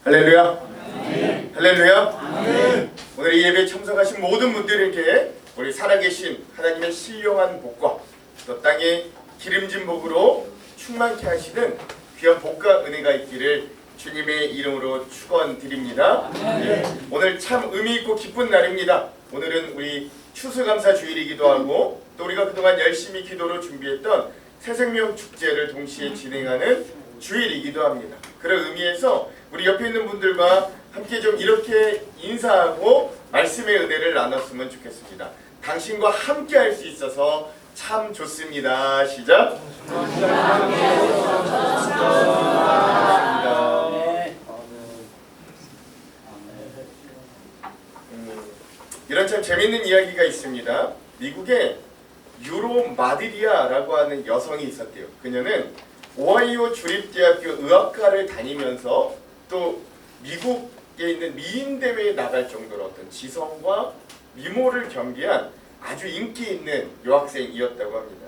할렐루야. 아멘. 할렐루야. 아멘. 오늘 이 예배에 참석하신 모든 분들에게 우리 살아계신 하나님의 신령한 복과 또 땅에 기름진 복으로 충만케 하시는 귀한 복과 은혜가 있기를 주님의 이름으로 축원드립니다. 네. 오늘 참 의미 있고 기쁜 날입니다. 오늘은 우리 추수감사 주일이기도 하고 또 우리가 그동안 열심히 기도로 준비했던 새생명 축제를 동시에 진행하는 주일이기도 합니다. 그런 의미에서 우리 옆에 있는 분들과 함께 좀 이렇게 인사하고 말씀의 은혜를 나눴으면 좋겠습니다. 당신과 함께 할 수 있어서 참 좋습니다. 시작! 이런 참 재밌는 이야기가 있습니다. 미국에 유로 마드리아라고 하는 여성이 있었대요. 그녀는 오하이오 주립대학교 의학과를 다니면서 또 미국에 있는 미인대회에 나갈 정도로 어떤 지성과 미모를 겸비한 아주 인기 있는 여학생이었다고 합니다.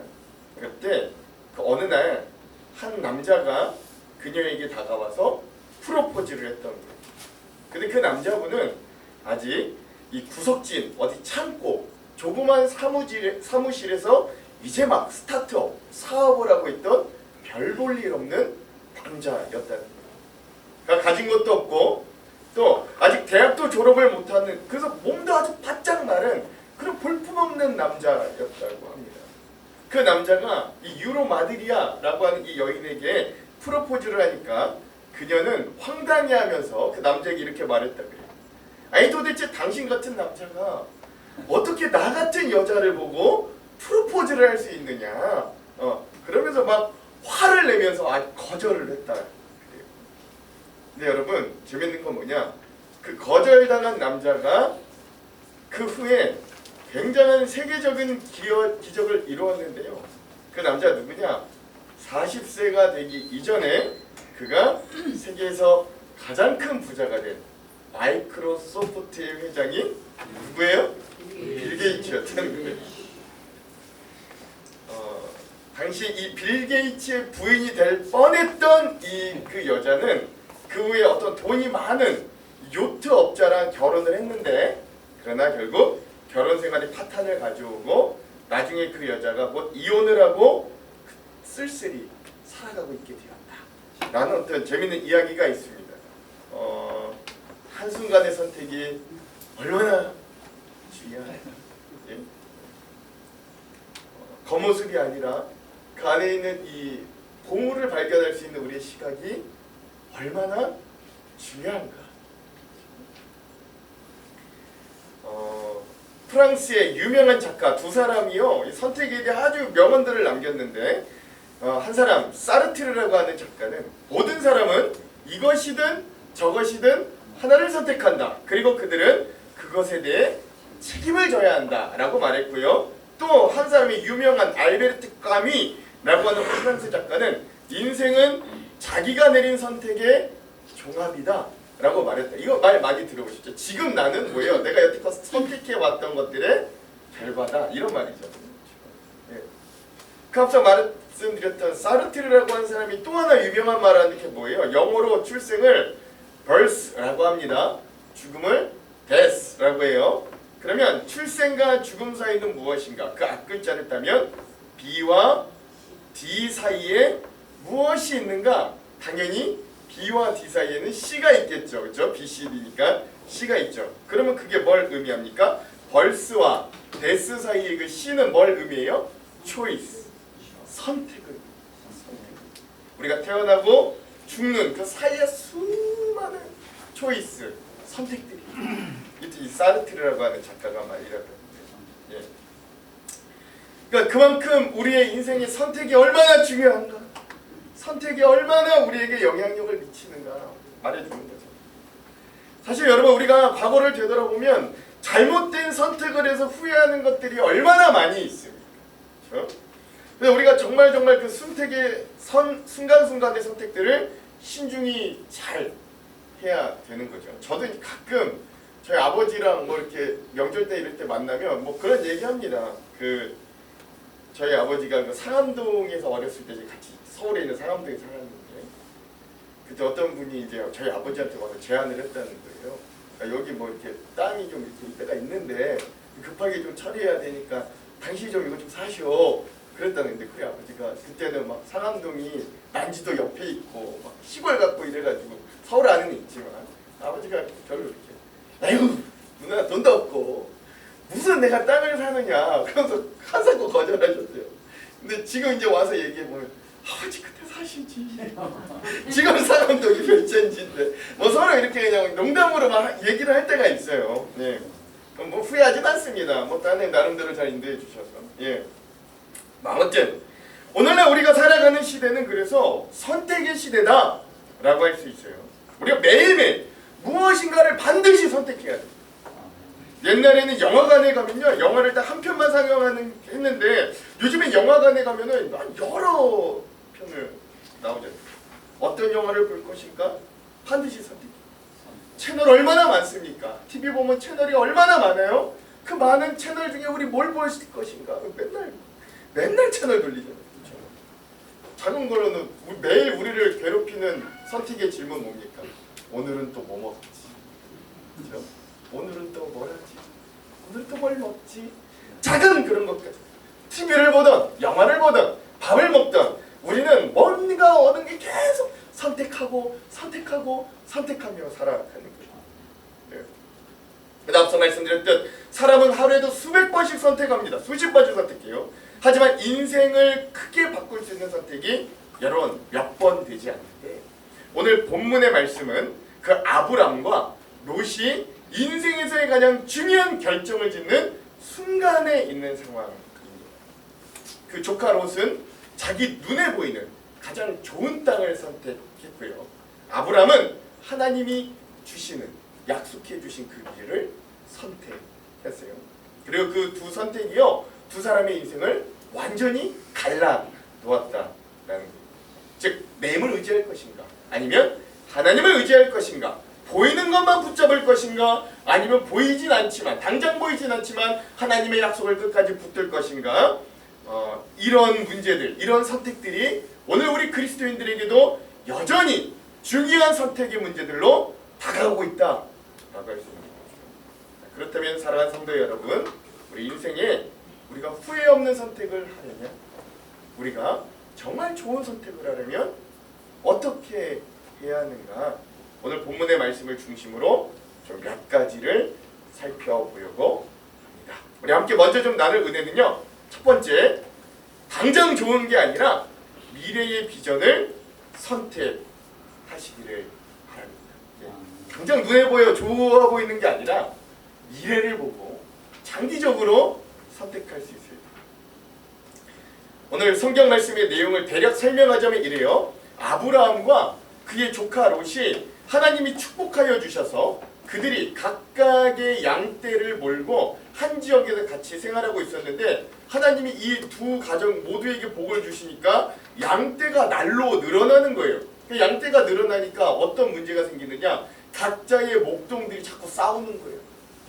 그때 그 어느 날 한 남자가 그녀에게 다가와서 프로포즈를 했던 거예요. 근데 그 남자분은 아직 이 구석진 어디 창고 조그만 사무실에서 이제 막 스타트업 사업을 하고 있던 별 볼 일 없는 남자였다는 거예요. 그러니까 가진 것도 없고 또 아직 대학도 졸업을 못하는, 그래서 몸도 아주 바짝 마른 그런 볼품없는 남자였다고 합니다. 그 남자가 이 유로 마드리아라고 하는 이 여인에게 프로포즈를 하니까 그녀는 황당해하면서 그 남자에게 이렇게 말했다 그래요. 아니 도대체 당신 같은 남자가 어떻게 나 같은 여자를 보고 프로포즈를 할 수 있느냐. 그러면서 막 화를 내면서 거절을 했다 그래요. 근데 여러분 재밌는 건 뭐냐, 그 거절당한 남자가 그 후에 굉장한 세계적인 기적을 이루었는데요. 그 남자 누구냐? 40세가 되기 이전에 그가 세계에서 가장 큰 부자가 된 마이크로소프트의 회장인 누구예요? 빌 게이츠였다는 거예요. 당시 이 빌 게이츠의 부인이 될 뻔했던 그 여자는 그 후에 어떤 돈이 많은 요트 업자랑 결혼을 했는데, 그러나 결국 결혼 생활에 파탄을 가져오고 나중에 그 여자가 곧 이혼을 하고 쓸쓸히 살아가고 있게 되었다 라는 어떤 재밌는 이야기가 있습니다. 한순간의 선택이 얼마나 중요해요. 예? 겉모습이 아니라 그 안에 있는 이 보물을 발견할 수 있는 우리의 시각이 얼마나 중요한가. 프랑스의 유명한 작가 두 사람이요, 선택에 대해 아주 명언들을 남겼는데, 한 사람 사르트르라고 하는 작가는 모든 사람은 이것이든 저것이든 하나를 선택한다. 그리고 그들은 그것에 대해 책임을 져야 한다 라고 말했고요. 또 한 사람이 유명한 알베르트 까미라고 하는 프랑스 작가는 인생은 자기가 내린 선택의 종합이다 라고 말했다. 이거 말 많이 들어보셨죠? 지금 나는 뭐예요? 내가 여태껏 선택해왔던 것들의 결과다, 이런 말이죠. 네. 그 앞서 말씀드렸던 사르트르라고 하는 사람이 또 하나 유명한 말 하는 게 뭐예요? 영어로 출생을 birth라고 합니다. 죽음을 death라고 해요. 그러면 출생과 죽음 사이는 무엇인가? 그 앞글자를 따면 B와 D 사이에 무엇이 있는가? 당연히 B와 D 사이에는 C가 있겠죠. 그렇죠? B, C, D니까 C가 있죠. 그러면 그게 뭘 의미합니까? 벌스와 데스 사이의 그 C는 뭘 의미해요? choice, 선택을. 우리가 태어나고 죽는 그 사이에 수많은 choice, 선택들이 이 사르트르라고 하는 작가가 말이라고 합니다. 예. 그러니까 그만큼 우리의 인생의 선택이 얼마나 중요한가, 선택이 얼마나 우리에게 영향력을 미치는가 말해주는 거죠. 사실 여러분, 우리가 과거를 되돌아보면 잘못된 선택을 해서 후회하는 것들이 얼마나 많이 있습니까? 그렇죠? 그래서 우리가 정말 그 선택의 순간순간의 선택들을 신중히 잘 해야 되는 거죠. 저도 가끔 저희 아버지랑 뭐 이렇게 명절 때 이럴 때 만나면 뭐 그런 얘기합니다. 저희 아버지가 그 상암동에서 어렸을 때 같이 서울에 있는 상암동에 살았는데, 그때 어떤 분이 이제 저희 아버지한테 와서 제안을 했다는 거예요. 그러니까 여기 뭐 이렇게 땅이 좀 이렇게 때가 있는데 급하게 좀 처리해야 되니까 당신이 좀 이거 좀 사시오. 그랬다는데 그래 아버지가 그때는 막 상암동이 난지도 옆에 있고 막 시골 같고 이래가지고 서울 안에는 있지만 아버지가 별로 이렇게 아이고 누나 돈도 없고 무슨 내가 땅을 사느냐 그러면서 한사코 거절하셨어요. 근데 지금 이제 와서 얘기해보면 아버지 그때 사시지. 지금 상암동이 별천지인데 뭐 서로 이렇게 그냥 농담으로 막 얘기를 할 때가 있어요. 예. 뭐 후회하진 않습니다. 뭐 따님 나름대로 잘 인도해 주셔서. 예. 아무튼 오늘날 우리가 살아가는 시대는 그래서 선택의 시대다 라고 할 수 있어요. 우리가 매일매일 무엇인가를 반드시 선택해야 돼요. 옛날에는 영화관에 가면요 영화를 딱 한 편만 상영하는 했는데 요즘에 영화관에 가면은 여러 편을 나오잖아요. 어떤 영화를 볼 것인가 반드시 선택. 채널 얼마나 많습니까? TV 보면 채널이 얼마나 많아요? 그 많은 채널 중에 우리 뭘 볼 것인가? 맨날 채널 돌리잖아요. 그렇죠? 작은 걸로는 매일 우리를 괴롭히는 선택의 질문 뭡니까? 오늘은 또 뭐 먹지? 그렇죠? 오늘은 또 뭘 하지? 오늘 또 뭘 먹지? 작은 그런 것까지 TV를 보던 영화를 보던 밥을 먹던 우리는 뭔가 얻은 게 계속 선택하고 선택하며 살아가는 거죠. 네. 앞서 말씀드렸듯 사람은 하루에도 수백 번씩 선택합니다. 수십 번씩 선택해요. 하지만 인생을 크게 바꿀 수 있는 선택이 여러분 몇 번 되지 않는데 오늘 본문의 말씀은 그 아브람과 롯이 인생에서의 가장 중요한 결정을 짓는 순간에 있는 상황입니다. 그 조카 롯은 자기 눈에 보이는 가장 좋은 땅을 선택했고요. 아브람은 하나님이 주시는 약속해 주신 그 길을 선택했어요. 그리고 그 두 선택이요 두 사람의 인생을 완전히 갈라 놓았다라는 거예요. 즉 내 힘을 의지할 것인가 아니면 하나님을 의지할 것인가 보이는 것만 붙잡을 것인가 아니면 보이진 않지만 당장 보이진 않지만 하나님의 약속을 끝까지 붙들 것인가 이런 문제들 이런 선택들이 오늘 우리 그리스도인들에게도 여전히 중요한 선택의 문제들로 다가오고 있다라고 할 수 있는 거죠. 그렇다면 사랑하는 성도 여러분 우리 인생에 우리가 후회 없는 선택을 하려면 우리가 정말 좋은 선택을 하려면 어떻게 해야 하는가 오늘 본문의 말씀을 중심으로 좀 몇 가지를 살펴보려고 합니다. 우리 함께 먼저 좀 나눌 은혜는요. 첫 번째, 당장 좋은 게 아니라 미래의 비전을 선택하시기를 바랍니다. 당장 눈에 보여 좋아 보이는 게 아니라 미래를 보고 장기적으로 선택할 수 있어요. 오늘 성경 말씀의 내용을 대략 설명하자면 이래요. 아브라함과 그의 조카 롯이 하나님이 축복하여 주셔서 그들이 각각의 양떼를 몰고 한 지역에서 같이 생활하고 있었는데 하나님이 이 두 가정 모두에게 복을 주시니까 양떼가 날로 늘어나는 거예요. 양떼가 늘어나니까 어떤 문제가 생기느냐 각자의 목동들이 자꾸 싸우는 거예요.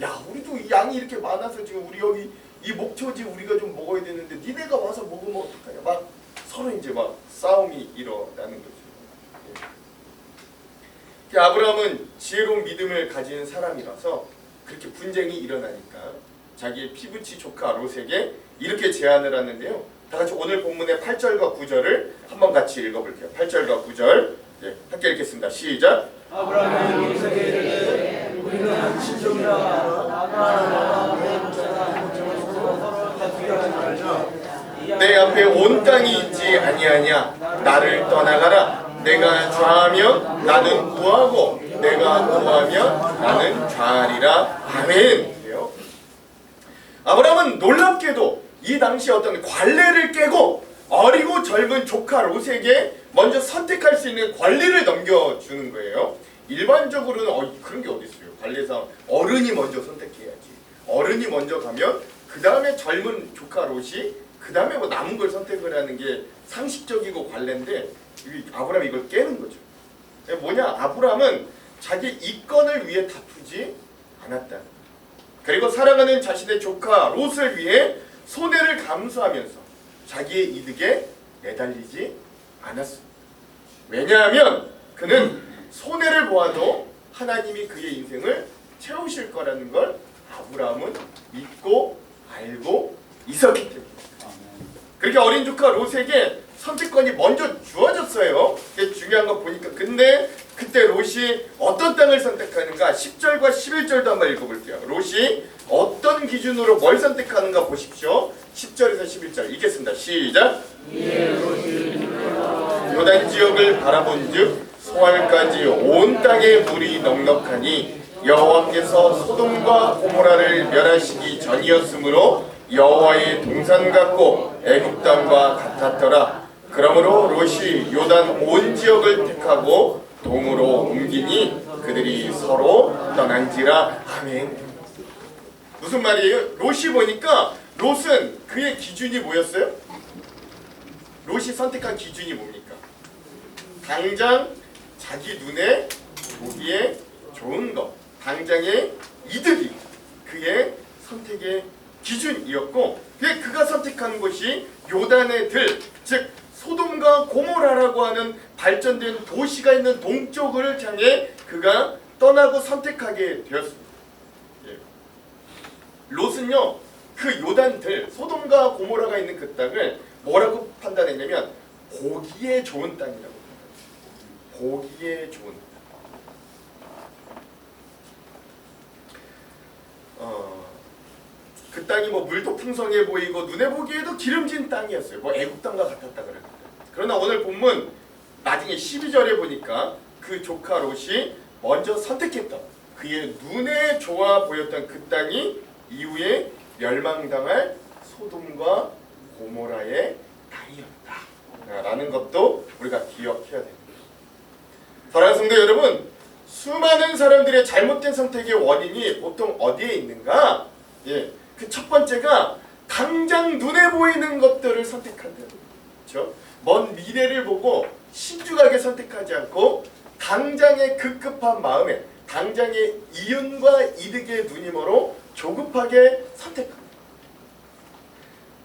야 우리도 이 양이 이렇게 많아서 지금 우리 여기 이 목초지 우리가 좀 먹어야 되는데 니네가 와서 먹으면 어떡하냐 막 서로 이제 막 싸움이 일어나는 거죠. 아브라함은 지혜로운 믿음을 가진 사람이라서 그렇게 분쟁이 일어나니까 자기의 피부치 조카 롯에게 이렇게 제안을 하는데요. 다 같이 오늘 본문의 8절과 9절을 한번 같이 읽어볼게요. 8절과 9절 함께 읽겠습니다. 시작. 아브라함이 롯에게 이르되 우리는 친족이라 나가 내 목자가 서로 다투게 하지 말자. 내 앞에 온 땅이 있지 아니하냐 나를 떠나가라. 내가 좌하면 나는 우하고 내가 우하면 나는 좌하리라. 아멘. 아브라함은 놀랍게도 이 당시 어떤 관례를 깨고 어리고 젊은 조카 롯에게 먼저 선택할 수 있는 권리를 넘겨주는 거예요. 일반적으로는 그런 게 어디 있어요. 관례상 어른이 먼저 선택해야지. 어른이 먼저 가면 그 다음에 젊은 조카 롯이 그 다음에 뭐 남은 걸 선택을 하는 게 상식적이고 관례인데 아브라함이 이걸 깨는 거죠. 뭐냐? 아브라함은 자기 이권을 위해 다투지 않았다. 그리고 사랑하는 자신의 조카 롯을 위해 손해를 감수하면서 자기의 이득에 매달리지 않았습니다. 왜냐하면 그는 손해를 보아도 하나님이 그의 인생을 채우실 거라는 걸 아브라함은 믿고 알고 있었기 때문입니다. 그렇게 어린 조카 롯에게 선택권이 먼저 주어졌어요. 이게 중요한 거 보니까. 근데 그때 롯이 어떤 땅을 선택하는가 10절과 11절도 한번 읽어볼게요. 롯이 어떤 기준으로 뭘 선택하는가 보십시오. 10절에서 11절 읽겠습니다. 시작. 요단 지역을 바라본즉 소알까지 온 땅에 물이 넉넉하니 여호와께서 소돔과 고모라를 멸하시기 전이었으므로 여호와의 동산 같고 애굽 땅과 같았더라. 그러므로 롯이 요단 온 지역을 택하고 동으로 옮기니 그들이 서로 떠난지라. 아멘. 무슨 말이에요? 롯이 보니까 롯은 그의 기준이 뭐였어요? 롯이 선택한 기준이 뭡니까? 당장 자기 눈에 보기에 좋은 것, 당장의 이득이 그의 선택의 기준이었고, 그가 선택한 곳이 요단의 들, 즉 소돔과 고모라라고 하는 발전된 도시가 있는 동쪽을 향해 그가 떠나고 선택하게 되었습니다. 롯은요, 그 요단들, 소돔과 고모라가 있는 그 땅을 뭐라고 판단했냐면 보기에 좋은 땅이라고. 보기에 좋은 땅. 그 땅이 뭐 물도 풍성해 보이고 눈에 보기에도 기름진 땅이었어요. 뭐 애국 땅과 같았다 그랬는데. 그러나 오늘 본문 나중에 12절에 보니까 그 조카 롯이 먼저 선택했던 그의 눈에 좋아 보였던 그 땅이 이후에 멸망당할 소돔과 고모라의 땅이었다 라는 것도 우리가 기억해야 됩니다. 사랑하는 성도 여러분, 수많은 사람들의 잘못된 선택의 원인이 보통 어디에 있는가? 그 첫 번째가 당장 눈에 보이는 것들을 선택한다는 거죠. 그렇죠? 먼 미래를 보고 신중하게 선택하지 않고 당장의 급급한 마음에 당장의 이윤과 이득의 눈이 멀어 조급하게 선택합니다.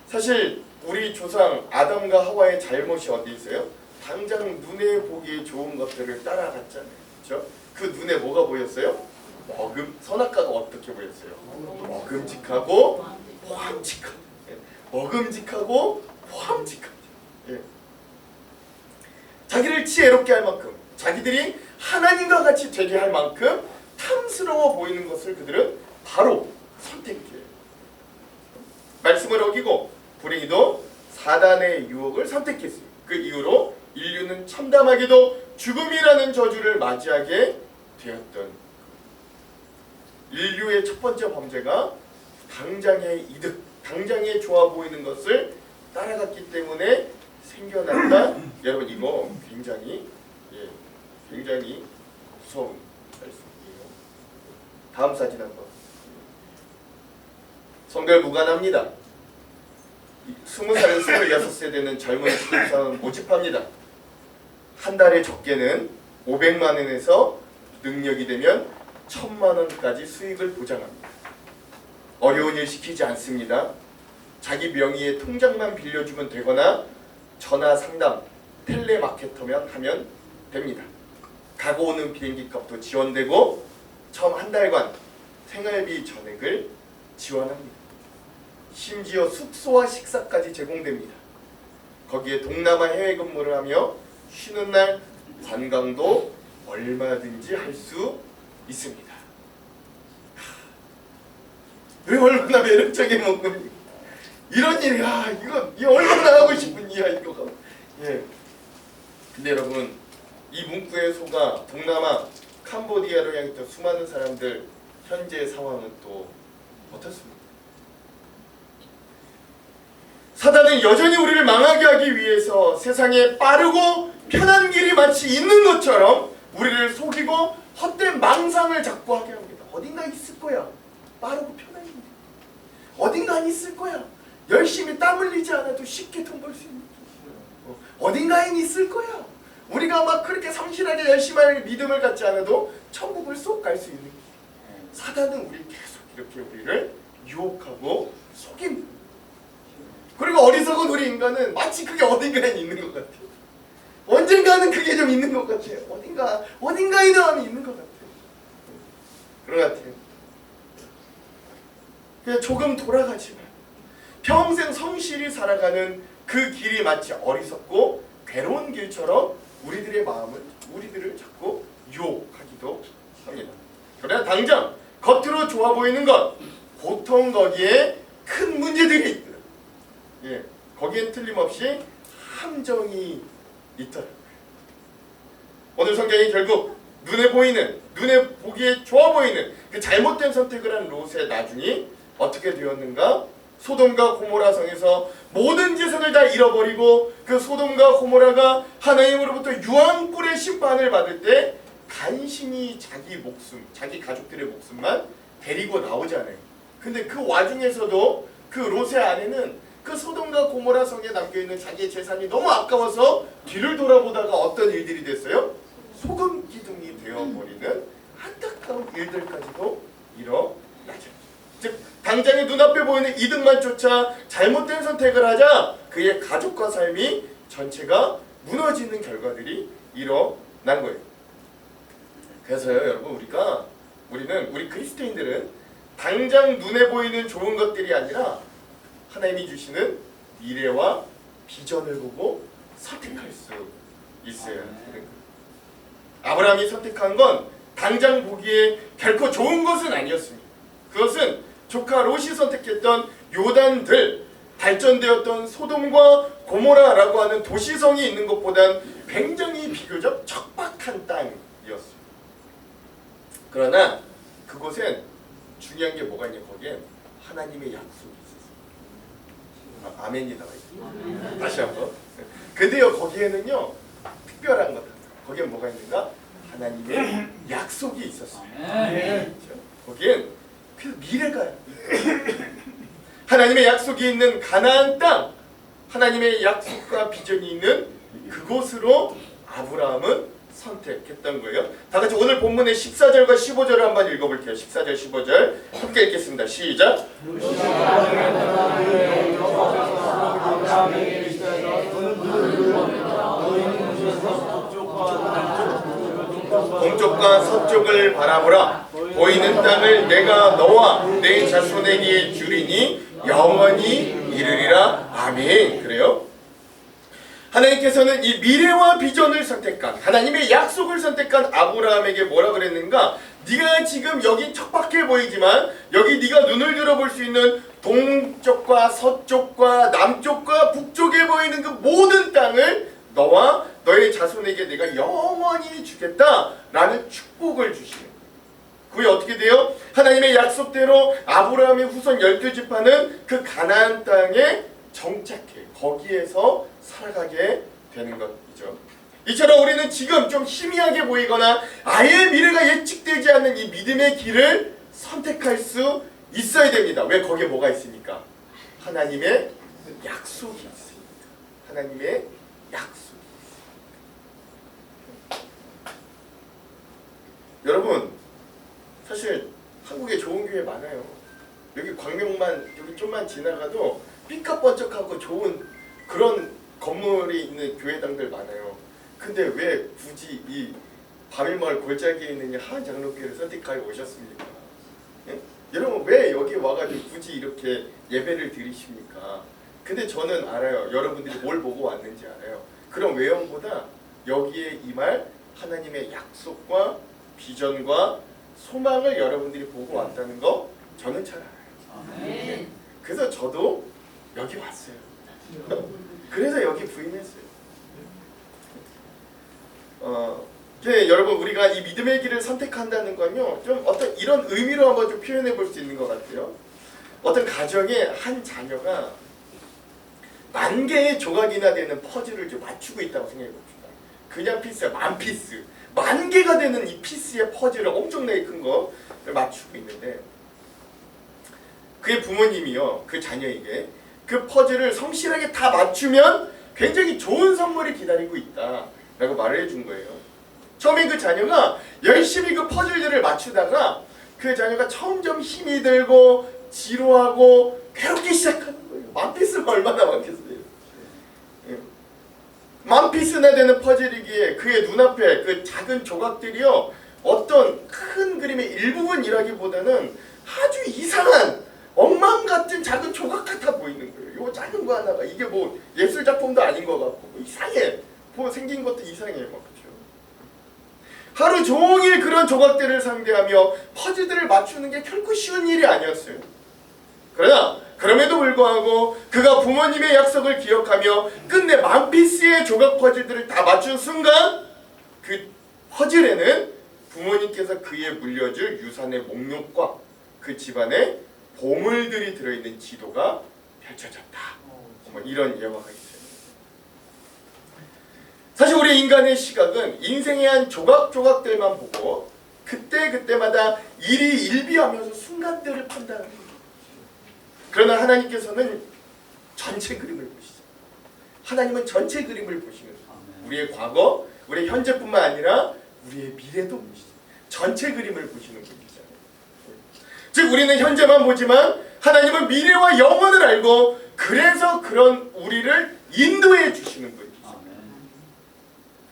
사실 우리 조상 아담과 하와의 잘못이 어디 있어요? 당장 눈에 보기에 좋은 것들을 따라갔잖아요. 그렇죠? 그 눈에 뭐가 보였어요? 선악과가 어떻게 보였어요? 먹음직하고 포함직한. 먹음직하고 포함직한. 자기를 지혜롭게 할 만큼, 자기들이 하나님과 같이 되게 할 만큼 탐스러워 보이는 것을 그들은 바로 선택해요. 말씀을 어기고 불행히도 사단의 유혹을 선택했어요. 그 이후로 인류는 참담하게도 죽음이라는 저주를 맞이하게 되었던. 인류의 첫 번째 범죄가 당장의 이득, 당장의 좋아 보이는 것을 따라갔기 때문에 생겨났다. 여러분 이거 굉장히 무서운 말씀이에요. 다음 사진 한번. 성별 무관합니다. 20살에서 26세 되는 젊은 신입사원 모집합니다. 한 달에 적게는 500만 원에서 능력이 되면 1000만 원까지 수익을 보장합니다. 어려운 일 시키지 않습니다. 자기 명의의 통장만 빌려주면 되거나 전화 상담, 텔레마케터면 하면 됩니다. 가고 오는 비행기 값도 지원되고 처음 한 달간 생활비 전액을 지원합니다. 심지어 숙소와 식사까지 제공됩니다. 거기에 동남아 해외 근무를 하며 쉬는 날 관광도 얼마든지 할 수 있습니다. 왜 얼마나 매력적인 문구입니까? 이런 일이 이거 얼마나 하고 싶은 일이야 이거가. 근데 여러분 이 문구에 속아 동남아 캄보디아로 향했던 수많은 사람들 현재 상황은 또 어떻습니까? 사단은 여전히 우리를 망하게 하기 위해서 세상에 빠르고 편한 길이 마치 있는 것처럼 우리를 속이고 헛된 망상을 자꾸 하게 합니다. 어딘가 있을 거야. 빠르고 편한 길. 어딘가 있을 거야. 열심히 땀 흘리지 않아도 쉽게 돈 벌 수 있는 길. 어딘가에 있을 거야. 우리가 막 그렇게 성실하게 열심히 할 믿음을 갖지 않아도 천국을 쏙 갈 수 있는 길. 사단은 우리 계속 이렇게 우리를 유혹하고 속입니다. 그리고 어리석은 우리 인간은 마치 그게 어딘가에 있는 것 같아요. 언젠가 어딘가는 그게 좀 있는 것 같아요. 어딘가에 마음이 있는 것 같아요. 그런 것 같아요. 그냥 조금 돌아가지만 평생 성실히 살아가는 그 길이 마치 어리석고 괴로운 길처럼 우리들의 마음은 우리들을 자꾸 유혹하기도 합니다. 그러나 당장 겉으로 좋아 보이는 것, 보통 거기에 큰 문제들이 있다. 예, 거기엔 틀림없이 함정이 있더라고요. 오늘 성경이 결국 눈에 보기에 좋아 보이는 그 잘못된 선택을 한 롯의 나중이 어떻게 되었는가? 소돔과 고모라 성에서 모든 재산을 다 잃어버리고 그 소돔과 고모라가 하나님으로부터 유황불의 심판을 받을 때 간신히 자기 목숨, 자기 가족들의 목숨만 데리고 나오잖아요. 근데 그 와중에서도 그 롯의 아내는 그 소돔과 고모라 성에 남겨있는 자기의 재산이 너무 아까워서 뒤를 돌아보다가 어떤 일들이 됐어요? 소금 기둥이 되어버리는 안타까운 일들까지도 일어나죠. 즉 당장의 눈앞에 보이는 이득만 쫓아 잘못된 선택을 하자 그의 가족과 삶이 전체가 무너지는 결과들이 일어난 거예요. 그래서요 여러분 우리 그리스도인들은 당장 눈에 보이는 좋은 것들이 아니라 하나님이 주시는 미래와 비전을 보고 선택할 수 있어야 하는 거예요. 아브라함이 선택한 건 당장 보기에 결코 좋은 것은 아니었습니다. 그것은 조카 롯이 선택했던 요단들, 발전되었던 소돔과 고모라라고 하는 도시성이 있는 것보단 굉장히 비교적 척박한 땅이었습니다. 그러나 그곳엔 중요한 게 뭐가 있냐, 거기엔 하나님의 약속이 있었어요. 아멘이 나와 있어요. 다시 한번. 근데요 거기에는요 특별한 것, 거기엔 뭐가 있는가? 하나님의 약속이 있었어요. 그렇죠? 거기엔 그 미래가요. 하나님의 약속이 있는 가나안 땅, 하나님의 약속과 비전이 있는 그곳으로 아브라함은 선택했던 거예요. 다 같이 오늘 본문의 14절과 15절을 한번 읽어볼게요. 14절, 15절 함께 읽겠습니다. 시작. 동쪽과 서쪽을 바라보라. 보이는 땅을 내가 너와 내 자손에게 주리니 영원히 이르리라. 아멘. 그래요? 하나님께서는 이 미래와 비전을 선택한, 하나님의 약속을 선택한 아브라함에게 뭐라 그랬는가? 네가 지금 여기 척박해 보이지만 여기 네가 눈을 들어볼 수 있는 동쪽과 서쪽과 남쪽과 북쪽에 보이는 그 모든 땅을 너와 너의 자손에게 내가 영원히 주겠다라는 축복을 주시는 거예요. 그게 어떻게 돼요? 하나님의 약속대로 아브라함의 후손 12지파는 그 가나안 땅에 정착해 거기에서 살아가게 되는 것이죠. 이처럼 우리는 지금 좀 희미하게 보이거나 아예 미래가 예측되지 않는 이 믿음의 길을 선택할 수 있어야 됩니다. 왜? 거기에 뭐가 있으니까? 하나님의 약속이 있으니까. 하나님의 약속이 있으니까. 여러분 사실 한국에 좋은 교회 많아요. 여기 광명만 여기 좀만 지나가도 삐까뻔쩍하고 좋은 그런 건물이 있는 교회당들 많아요. 근데 왜 굳이 이 바밀마을 골짜기에 있는 이 하한장로교회를 선택하여 오셨습니까? 예? 여러분 왜 여기 와가지고 굳이 이렇게 예배를 드리십니까? 근데 저는 알아요. 여러분들이 뭘 보고 왔는지 알아요. 그런 외형보다 여기에 임할 하나님의 약속과 비전과 소망을 여러분들이 보고 왔다는 거 저는 잘 알아요. 그래서 저도 여기 왔어요. 그래서 여기 부임했어요. 여러분 우리가 이 믿음의 길을 선택한다는 건요 좀 어떤 이런 의미로 한번 좀 표현해 볼 수 있는 것 같아요. 어떤 가정에 한 자녀가 10,000개의 조각이나 되는 퍼즐을 좀 맞추고 있다고 생각해 봅시다. 그냥 피스야 10,000피스 10,000개가 되는 이 피스의 퍼즐을 엄청나게 큰 거를 맞추고 있는데 그의 부모님이요 그 자녀에게 그 퍼즐을 성실하게 다 맞추면 굉장히 좋은 선물이 기다리고 있다 라고 말을 해준 거예요. 처음에 그 자녀가 열심히 그 퍼즐들을 맞추다가 그 자녀가 점점 힘이 들고 지루하고 괴롭기 시작하는 거예요. 10,000피스가 얼마나 많겠어요. 만 피스나 되는 퍼즐이기에 그의 눈앞에 그 작은 조각들이요 어떤 큰 그림의 일부분이라기보다는 아주 이상한 엉망 같은 작은 조각 같아 보이는 거예요. 요 작은 거 하나가 이게 뭐 예술 작품도 아닌 것 같고 이상해. 뭐 생긴 것도 이상해 막 그렇죠. 하루 종일 그런 조각들을 상대하며 퍼즐들을 맞추는 게 결코 쉬운 일이 아니었어요. 그러나 그럼에도 불구하고 그가 부모님의 약속을 기억하며 끝내 만 피스의 조각 퍼즐들을 다 맞춘 순간 그 퍼즐에는 부모님께서 그에 물려줄 유산의 목록과 그 집안의 보물들이 들어있는 지도가 펼쳐졌다. 뭐 이런 예화가 있어요. 사실 우리 인간의 시각은 인생의 한 조각조각들만 보고 그때그때마다 일희일비하면서 순간들을 판단합니다. 그러나 하나님께서는 전체 그림을 보시죠. 하나님은 전체 그림을 보시면서 우리의 과거, 우리의 현재뿐만 아니라 우리의 미래도 보시죠. 전체 그림을 보시는 분이잖아요. 즉 우리는 현재만 보지만 하나님은 미래와 영원을 알고 그래서 그런 우리를 인도해 주시는 분이죠.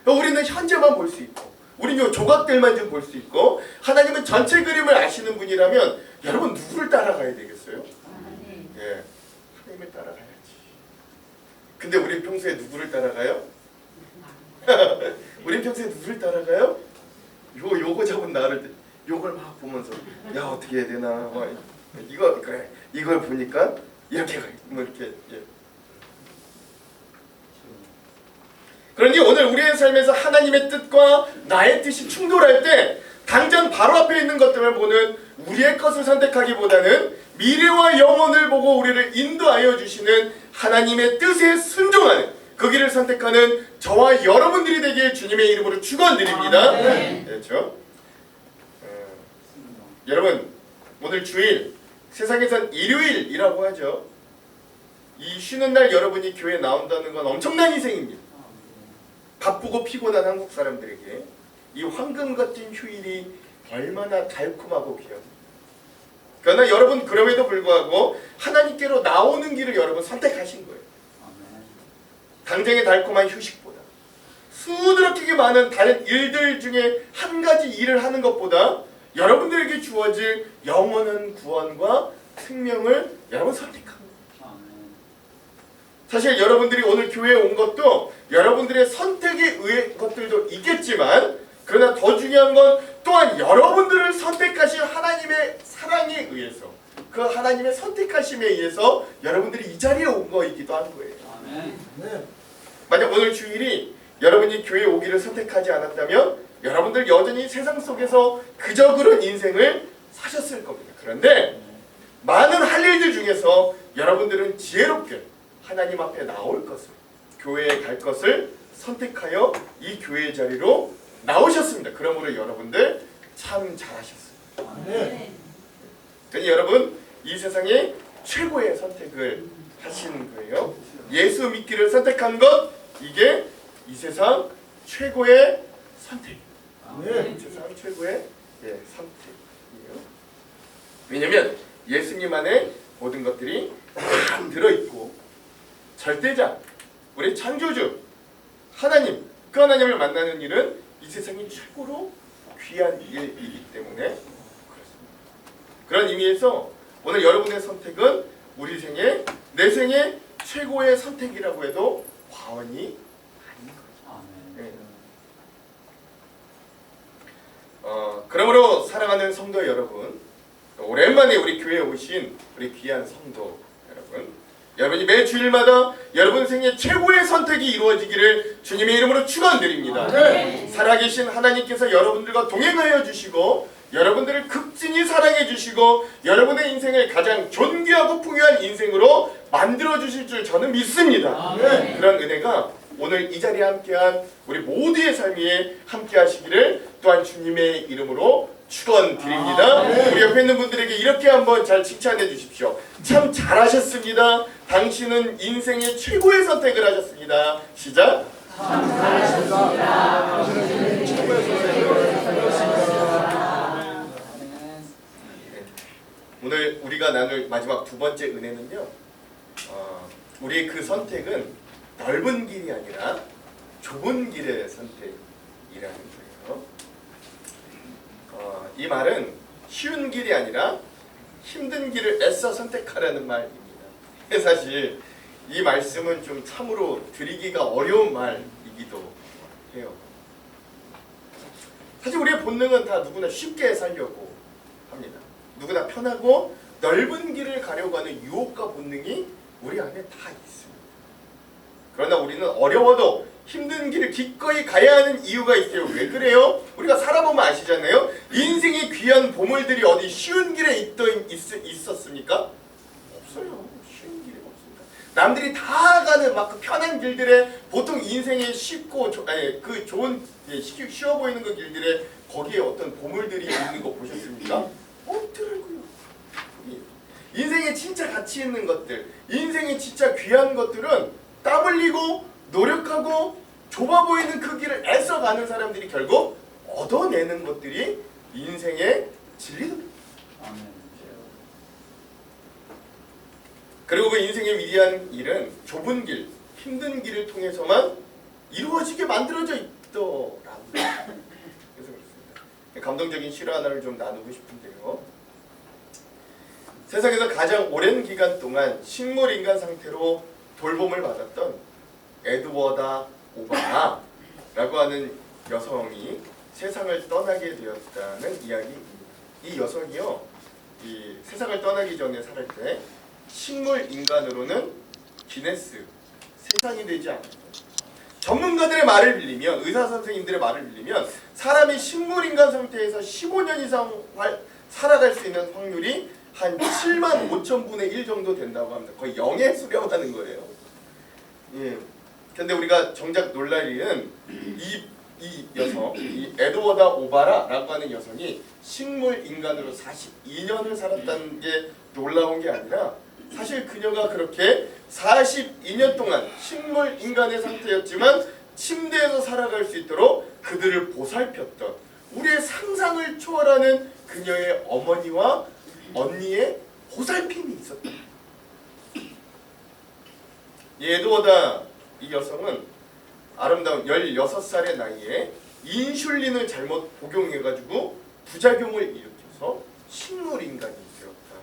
우리는 현재만 볼 수 있고 우리는 요 조각들만 좀 볼 수 있고 하나님은 전체 그림을 아시는 분이라면 여러분 누구를 따라가야 되겠어요? 예, 하나님을 따라가야지. 근데 우리 평소에 누구를 따라가요? 우리 평소에 누구를 따라가요? 요거 잡은 나를 요걸 막 보면서 야 어떻게 해야 되나 막 이거 그래 이걸 보니까 이렇게 가 뭐 이렇게 예. 그러니 오늘 우리의 삶에서 하나님의 뜻과 나의 뜻이 충돌할 때 당장 바로 앞에 있는 것들을 보는 우리의 것을 선택하기보다는 미래와 영혼을 보고 우리를 인도하여 주시는 하나님의 뜻에 순종하는 그 길을 선택하는 저와 여러분들이 되기에 주님의 이름으로 축원드립니다. 그렇죠? 여러분 오늘 주일 세상에선 일요일이라고 하죠. 이 쉬는 날 여러분이 교회에 나온다는 건 엄청난 희생입니다. 바쁘고 피곤한 한국 사람들에게 이 황금 같은 휴일이 얼마나 달콤하고 귀합니다. 그러나 여러분 그럼에도 불구하고 하나님께로 나오는 길을 여러분 선택하신 거예요. 당장의 달콤한 휴식보다 수두룩하게 많은 다른 일들 중에 한 가지 일을 하는 것보다 여러분들에게 주어질 영원한 구원과 생명을 여러분 선택합니다. 사실 여러분들이 오늘 교회에 온 것도 여러분들의 선택에 의한 것들도 있겠지만 그러나 더 중요한 건 또한 여러분들을 선택하신 하나님의 사랑에 의해서 그 하나님의 선택하심에 의해서 여러분들이 이 자리에 온 거이기도 한 거예요. 만약 오늘 주일이 여러분이 교회에 오기를 선택하지 않았다면 여러분들 여전히 세상 속에서 그저 그런 인생을 사셨을 겁니다. 그런데 많은 할 일들 중에서 여러분들은 지혜롭게 하나님 앞에 나올 것을 교회에 갈 것을 선택하여 이 교회의 자리로 나오셨습니다. 그러므로 여러분들 참 잘하셨어요. 그러니 여러분 이 세상에 최고의 선택을 하시는 거예요. 예수 믿기를 선택한 것 이게 이 세상 최고의 선택입니다. 이 세상 최고의 선택이에요. 왜냐하면 예수님 안에 모든 것들이 다 들어있고 절대자, 우리 창조주 하나님, 그 하나님을 만나는 일은 이 세상이 최고로 귀한 일이기 때문에 그렇습니다. 그런 의미에서 오늘 여러분의 선택은 우리 생애, 내 생애 최고의 선택이라고 해도 과언이 아닌 거죠. 네. 그러므로 사랑하는 성도 여러분, 오랜만에 우리 교회에 오신 우리 귀한 성도 여러분, 여러분이 매 주일마다 여러분 생애 최고의 선택이 이루어지기를 주님의 이름으로 축원드립니다. 살아계신 하나님께서 여러분들과 동행하여 주시고 여러분들을 극진히 사랑해 주시고 여러분의 인생을 가장 존귀하고 풍요한 인생으로 만들어 주실 줄 저는 믿습니다. 그런 은혜가 오늘 이 자리에 함께한 우리 모두의 삶 위에 함께 하시기를 또한 주님의 이름으로 축원드립니다. 우리 옆에 있는 분들에게 이렇게 한번 잘 칭찬해 주십시오. 참 잘하셨습니다. 당신은 인생의 최고의 선택을 하셨습니다. 시작. 참 잘하셨습니다. 당신은 최고의 선택을 하셨습니다. 오늘 우리가 나눌 마지막 두 번째 은혜는요. 우리의 그 선택은 넓은 길이 아니라 좁은 길의 선택이라는 거예요. 이 말은 쉬운 길이 아니라 힘든 길을 애써 선택하라는 말입니다. 사실 이 말씀은 좀 참으로 드리기가 어려운 말이기도 해요. 사실 우리의 본능은 다 누구나 쉽게 살려고 합니다. 누구나 편하고 넓은 길을 가려고 하는 유혹과 본능이 우리 안에 다 있습니다. 그러나 우리는 어려워도 힘든 길을 기꺼이 가야 하는 이유가 있어요. 왜 그래요? 우리가 살아보면 아시잖아요. 인생의 귀한 보물들이 어디 쉬운 길에 있었습니까? 없어요. 쉬운 길이 없습니다. 남들이 다 가는 막 그 편한 길들에 보통 인생의 쉽고 그 좋은 쉬워 보이는 그 길들에 거기에 어떤 보물들이 있는 거 보셨습니까? 없더라고요. 인생에 진짜 가치 있는 것들, 인생에 진짜 귀한 것들은 땀 흘리고 노력하고 좁아 보이는 그 길을 애써 가는 사람들이 결국 얻어내는 것들이 인생의 진리입니다. 그리고 그 인생의 위대한 일은 좁은 길, 힘든 길을 통해서만 이루어지게 만들어져 있더라고요. 그래서 그렇습니다. 감동적인 실화 하나를 좀 나누고 싶은데요. 세상에서 가장 오랜 기간 동안 식물인간 상태로 돌봄을 받았던 에드워다 오바라라고 하는 여성이 세상을 떠나게 되었다는 이야기입니다. 이 여성이요, 이 세상을 떠나기 전에 살 때 식물인간으로는 기네스 세상이 되지 않았다. 전문가들의 말을 빌리면, 의사 선생님들의 말을 빌리면 사람이 식물인간 상태에서 15년 이상 살아갈 수 있는 확률이 한 7만 5천 분의 1 정도 된다고 합니다. 거의 0에 수렴하는 거예요. 예. 근데 우리가 정작 놀랄 일은 이 여성, 이 에드워다 오바라라고 하는 여성이 식물인간으로 42년을 살았다는 게 놀라운 게 아니라 사실 그녀가 그렇게 42년 동안 식물인간의 상태였지만 침대에서 살아갈 수 있도록 그들을 보살폈던 우리의 상상을 초월하는 그녀의 어머니와 언니의 보살핌이 있었다. 이 에드워다 이 여성은 아름다운 16살의 나이에 인슐린을 잘못 복용해가지고 부작용을 일으켜서 식물인간이 되었다.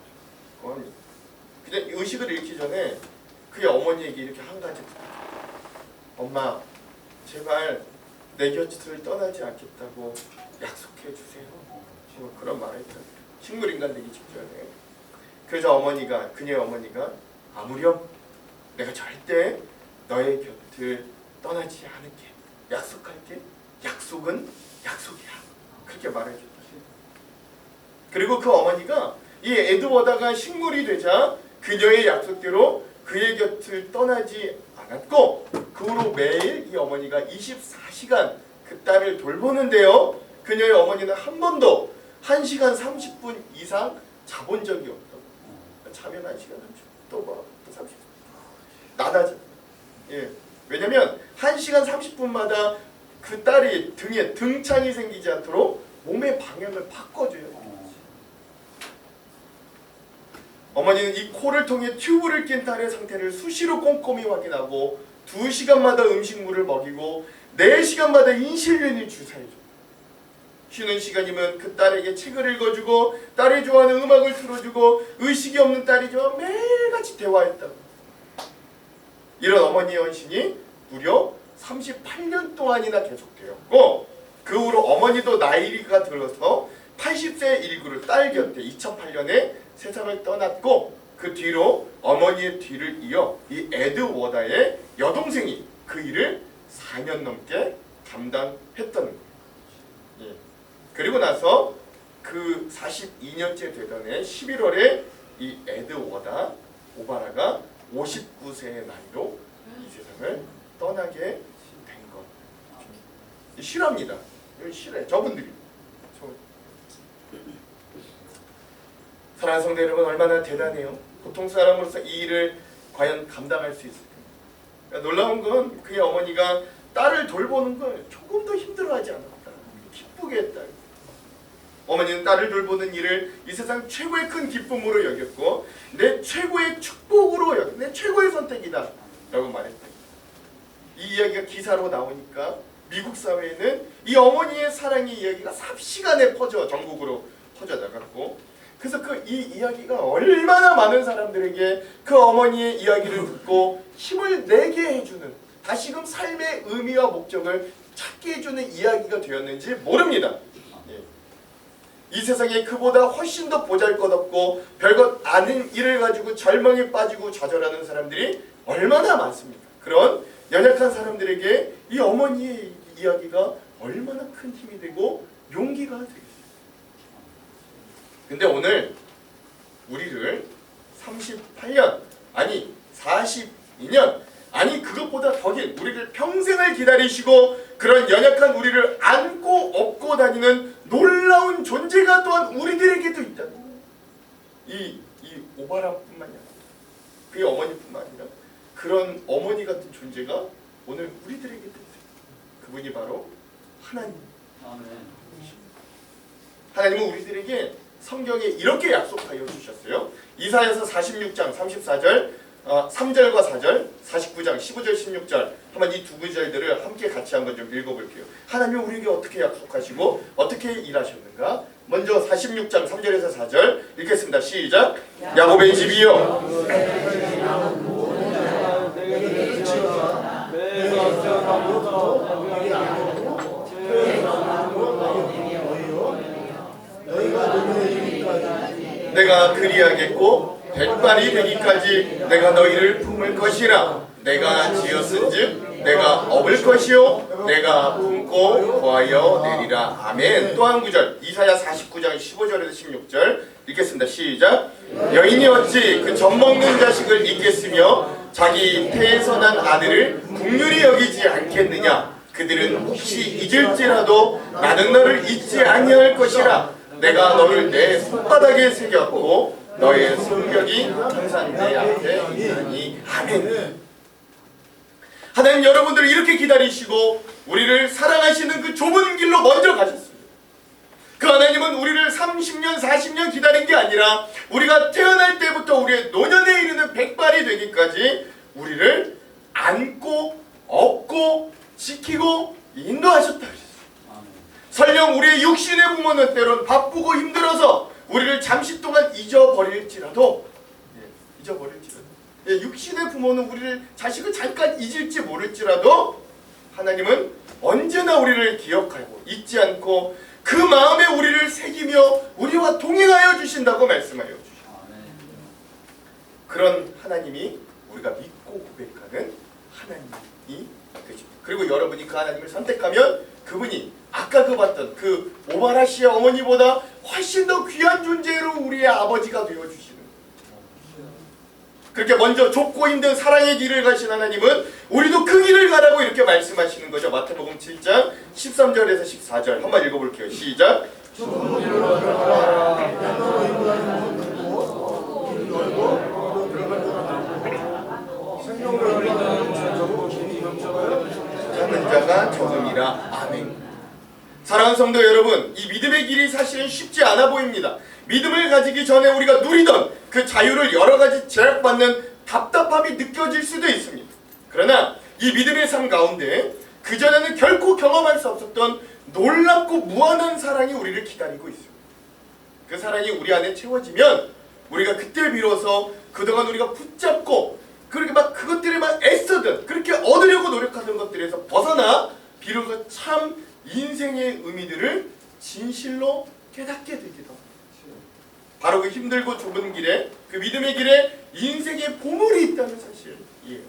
그냥 의식을 잃기 전에 그의 어머니에게 이렇게 한 가지 엄마 제발 내 곁을 떠나지 않겠다고 약속해 주세요. 그런 말을 했잖아요. 식물인간 되기 직전에. 그래서 그녀의 어머니가 아무렴 내가 절대 너의 곁을 떠나지 않을게. 약속할게. 약속은 약속이야. 그렇게 말해줬다. 그리고 그 어머니가 이 에드워다가 식물이 되자 그녀의 약속대로 그의 곁을 떠나지 않았고 그 후로 매일 이 어머니가 24시간 그 딸을 돌보는데요. 그녀의 어머니는 한 번도 1시간 30분 이상 자본 적이 없다고. 자면 1시간 30분 또 30분 나다죠. 예. 왜냐면 1시간 30분마다 그 딸이 등에 등창이 생기지 않도록 몸의 방향을 바꿔줘요. 어머니는 이 코를 통해 튜브를 낀 딸의 상태를 수시로 꼼꼼히 확인하고 2시간마다 음식물을 먹이고 4시간마다 인슐린을 주사해줘. 쉬는 시간이면 그 딸에게 책을 읽어주고 딸이 좋아하는 음악을 틀어주고 의식이 없는 딸이죠. 매일같이 대화했다고. 이런 어머니의 헌신이 무려 38년 동안이나 계속되었고 그 후로 어머니도 나이가 들어서 80세의 일구를 딸 곁에 2008년에 세상을 떠났고 그 뒤로 어머니의 뒤를 이어 이 에드워다의 여동생이 그 일을 4년 넘게 담당했던 거예요. 예. 그리고 나서 그 42년째 되던 해 11월에 이 에드워다 오바라가 59세의 나이로 이 세상을 떠나게 된 것. 실화입니다. 이건 실화예요. 저분들이. 사랑하는 성도 여러분 얼마나 대단해요. 보통 사람으로서 이 일을 과연 감당할 수 있을까요? 그러니까 놀라운 건 그의 어머니가 딸을 돌보는 걸 조금도 힘들어하지 않았다. 기쁘게 했다. 어머니는 딸을 돌보는 일을 이 세상 최고의 큰 기쁨으로 여겼고 내 최고의 축복으로 여겼다. 내 최고의 선택이다 라고 말했다. 이 이야기가 기사로 나오니까 미국 사회에는 이 어머니의 사랑의 이야기가 삽시간에 전국으로 퍼져 나갔고, 그래서 이 이야기가 얼마나 많은 사람들에게 그 어머니의 이야기를 듣고 힘을 내게 해주는, 다시금 삶의 의미와 목적을 찾게 해주는 이야기가 되었는지 모릅니다. 이 세상에 그보다 훨씬 더 보잘것없고 별것 아닌 일을 가지고 절망에 빠지고 좌절하는 사람들이 얼마나 많습니까? 그런 연약한 사람들에게 이 어머니의 이야기가 얼마나 큰 힘이 되고 용기가 되겠어요. 근데 오늘 우리를 38년, 아니 42년, 아니 그것보다 더 긴 우리를 평생을 기다리시고 그런 연약한 우리를 안고 업고 다니는 놀라운 존재가 또한 우리들에게도 있다는 거예요. 이 오바라뿐만이 아니라 그의 어머니뿐만 아니라 그런 어머니 같은 존재가 오늘 우리들에게도 있어요. 그분이 바로 하나님. 하나님은 우리들에게 성경에 이렇게 약속하여 주셨어요. 이사야서 46장 34절, 3절과 4절, 49장 15절 16절, 한번 이 두 구절들을 함께 같이 한번 좀 읽어볼게요. 하나님은 우리에게 어떻게 약속하시고 어떻게 일하셨는가? 먼저 46장 3절에서 4절 읽겠습니다. 시작. 야곱의 집이여, 내가 그리하겠고 백발이 되기까지 내가 너희를 품을 것이라. 내가 지었은즉 내가 업을 것이요 내가 품고 거하여 내리라. 아멘. 또 한 구절, 이사야 49장 15절에서 16절 읽겠습니다. 시작. 여인이 어찌 그 젖먹는 자식을 잊겠으며 자기 태에서 난 아들을 긍휼히 여기지 않겠느냐. 그들은 혹시 잊을지라도 나는 너를 잊지 아니할 것이라. 내가 너를 내 손바닥에 새겼고 너의 성격이 항상 내 앞에 있나니. 아멘. 하나님 여러분들을 이렇게 기다리시고 우리를 사랑하시는 그 좁은 길로 먼저 가셨습니다. 그 하나님은 우리를 30년 40년 기다린 게 아니라 우리가 태어날 때부터 우리의 노년에 이르는 백발이 되기까지 우리를 안고 업고 지키고 인도하셨다 그랬어요. 설령 우리의 육신의 부모는 때론 바쁘고 힘들어서 우리를 잠시 동안 잊어버릴지라도 육신의 부모는 우리를, 자식을 잠깐 잊을지 모를지라도 하나님은 언제나 우리를 기억하고 잊지 않고 그 마음에 우리를 새기며 우리와 동행하여 주신다고 말씀하여 주십니다. 그런 하나님이 우리가 믿고 고백하는 하나님이 되십니다. 그리고 여러분이 그 하나님을 선택하면 그분이 아까 봤던 그 오바라 씨의 어머니보다 훨씬 더 귀한 존재로 우리의 아버지가 되어주시는, 그렇게 먼저 좁고 힘든 사랑의 길을 가신 하나님은 우리도 그 길을 가라고 이렇게 말씀하시는 거죠. 마태복음 7장 13절에서 14절 한번 읽어볼게요. 시작. 찾는 자가 적음이라. 아멘. 사랑하는 성도 여러분, 이 믿음의 길이 사실은 쉽지 않아 보입니다. 믿음을 가지기 전에 우리가 누리던 그 자유를 여러 가지 제약받는 답답함이 느껴질 수도 있습니다. 그러나 이 믿음의 삶 가운데 그전에는 결코 경험할 수 없었던 놀랍고 무한한 사랑이 우리를 기다리고 있습니다. 그 사랑이 우리 안에 채워지면 우리가 그때 비로소 그동안 우리가 붙잡고 그렇게 막 그것들에 막 애쓰던, 그렇게 얻으려고 노력하던 것들에서 벗어나 비로소 참 인생의 의미들을 진실로 깨닫게 되기도 합니다. 바로 그 힘들고 좁은 길에, 그 믿음의 길에 인생의 보물이 있다는 사실이에요.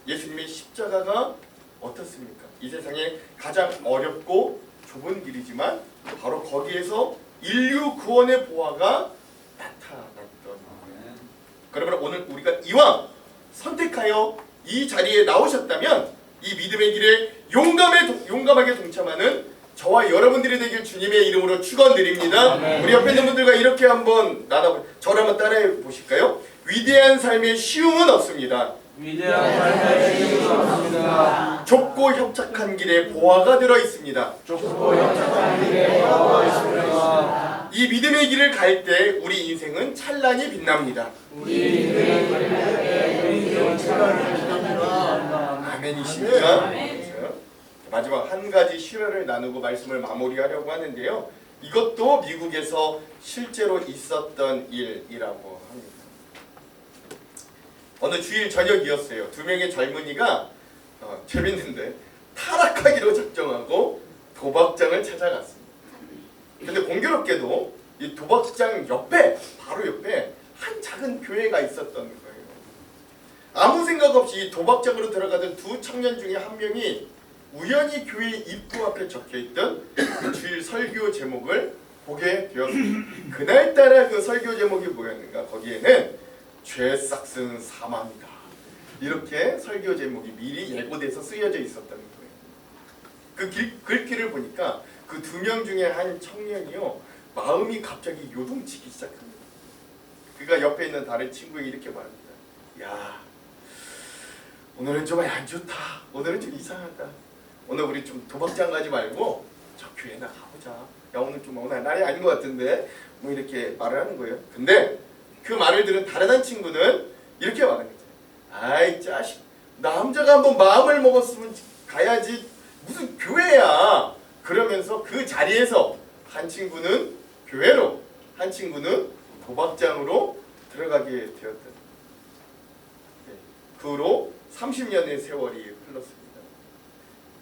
예수님의 십자가가 어떻습니까? 이 세상에 가장 어렵고 좁은 길이지만 바로 거기에서 인류 구원의 보화가 나타났던 거예요. 그러면 오늘 우리가 이왕 선택하여 이 자리에 나오셨다면 이 믿음의 길에 용감하게 동참하는 저와 여러분들이 되길 주님의 이름으로 축원드립니다. 아멘. 우리 옆에 있는 분들과 이렇게 한번 저를 한번 따라해 보실까요? 위대한 삶의 쉬움은 없습니다. 위대한 삶의 힘이 없습니다. 좁고 협착한 길에 보화가 들어 있습니다. 좁고 협착한 길에 보화가 있습니다. 이 믿음의 길을 갈 때 우리 인생은 찬란히 빛납니다. 우리 인생은 찬란히 빛납니다. 아멘. 아멘이십니까? 그렇죠? 마지막 한 가지 실화를 나누고 말씀을 마무리하려고 하는데요. 이것도 미국에서 실제로 있었던 일이라고 합니다. 어느 주일 저녁이었어요. 두 명의 젊은이가 재밌는데 타락하기로 작정하고 도박장을 찾아갔습니다. 근데 공교롭게도 이 도박장 옆에, 바로 옆에 한 작은 교회가 있었던 거예요. 아무 생각 없이 도박장으로 들어가던 두 청년 중에 한 명이 우연히 교회 입구 앞에 적혀있던 그 주일 설교 제목을 보게 되었습니다. 그날따라 그 설교 제목이 뭐였는가? 거기에는 죄 싹스는 사망이다, 이렇게 설교 제목이 미리 예고돼서 쓰여져 있었다는 거예요. 그 글귀를 보니까 그 두 명 중에 한 청년이요, 마음이 갑자기 요동치기 시작합니다. 그가 옆에 있는 다른 친구에게 이렇게 말합니다. 야, 오늘은 좀 안 좋다. 오늘은 좀 이상하다. 오늘 우리 좀 도박장 가지 말고 저 교회나 가보자. 야, 오늘 날이 아닌 것 같은데, 뭐 이렇게 말을 하는 거예요. 근데 그 말을 들은 다른 한 친구는 이렇게 말하는 거죠. 아이 자식, 남자가 한번 마음을 먹었으면 가야지 무슨 교회야. 그러면서 그 자리에서 한 친구는 교회로, 한 친구는 도박장으로 들어가게 되었다. 그 후로 30년의 세월이 흘렀습니다.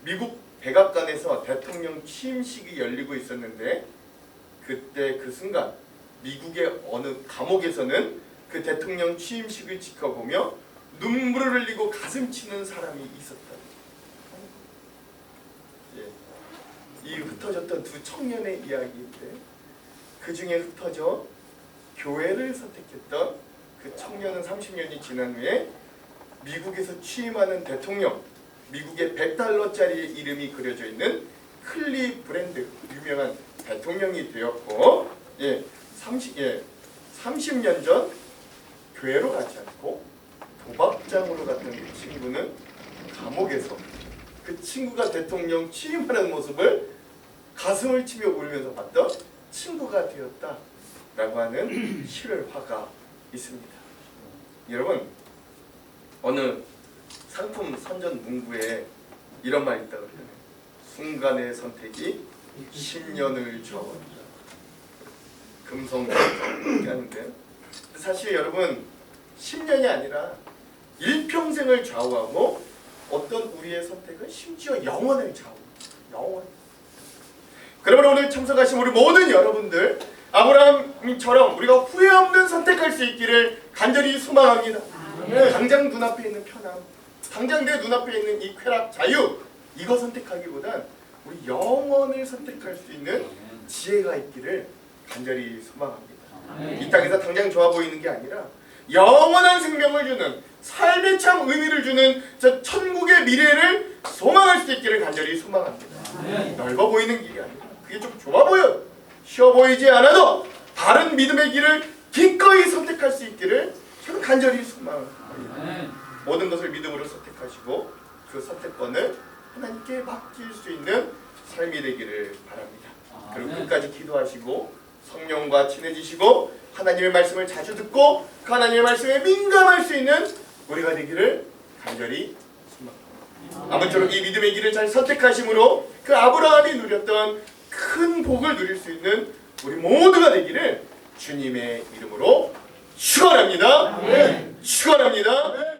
미국 백악관에서 대통령 취임식이 열리고 있었는데, 그때 그 순간 미국의 어느 감옥에서는 그 대통령 취임식을 지켜보며 눈물을 흘리고 가슴 치는 사람이 있었다. 이 흩어졌던 두 청년의 이야기인데, 그 중에 흩어져 교회를 선택했던 그 청년은 30년이 지난 후에 미국에서 취임하는 대통령, 미국의 $100짜리 이름이 그려져 있는 클리브랜드, 유명한 대통령이 되었고, 30년 전 교회로 가지 않고 도박장으로 갔던 그 친구는 감옥에서 그 친구가 대통령 취임하는 모습을 가슴을 치며 울면서 봤던 친구가 되었다라고 하는 실화가 있습니다. 여러분, 어느 상품 선전 문구에 이런 말이 있다고 그러잖아요. 순간의 선택이 10년을 좌우한다. 금성이렇게 하는데요. 사실 여러분, 10년이 아니라 일평생을 좌우하고 어떤 우리의 선택은 심지어 영원을 좌우합니다. 영원. 그러면 오늘 참석하신 우리 모든 여러분들, 아브라함처럼 우리가 후회 없는 선택할 수 있기를 간절히 소망합니다. 당장 눈앞에 있는 편함, 당장 내 눈앞에 있는 이 쾌락, 자유, 이거 선택하기보단 우리 영원을 선택할 수 있는 지혜가 있기를 간절히 소망합니다. 이 땅에서 당장 좋아 보이는 게 아니라 영원한 생명을 주는, 삶에 참 의미를 주는 저 천국의 미래를 소망할 수 있기를 간절히 소망합니다. 넓어 보이는 길이 아니라, 그게 좀 좁아 보여, 쉬워 보이지 않아도 바른 믿음의 길을 기꺼이 선택할 수 있기를 저는 간절히 소망합니다. 모든 것을 믿음으로 선택하시고 그 선택권을 하나님께 맡길 수 있는 삶이 되기를 바랍니다. 그리고 끝까지 기도하시고 성령과 친해지시고 하나님의 말씀을 자주 듣고 그 하나님의 말씀에 민감할 수 있는 우리가 되기를 간절히 소망합니다. 아무쪼록 이 믿음의 길을 잘 선택하심으로 그 아브라함이 누렸던 큰 복을 누릴 수 있는 우리 모두가 되기를 주님의 이름으로 축원합니다. 축원합니다.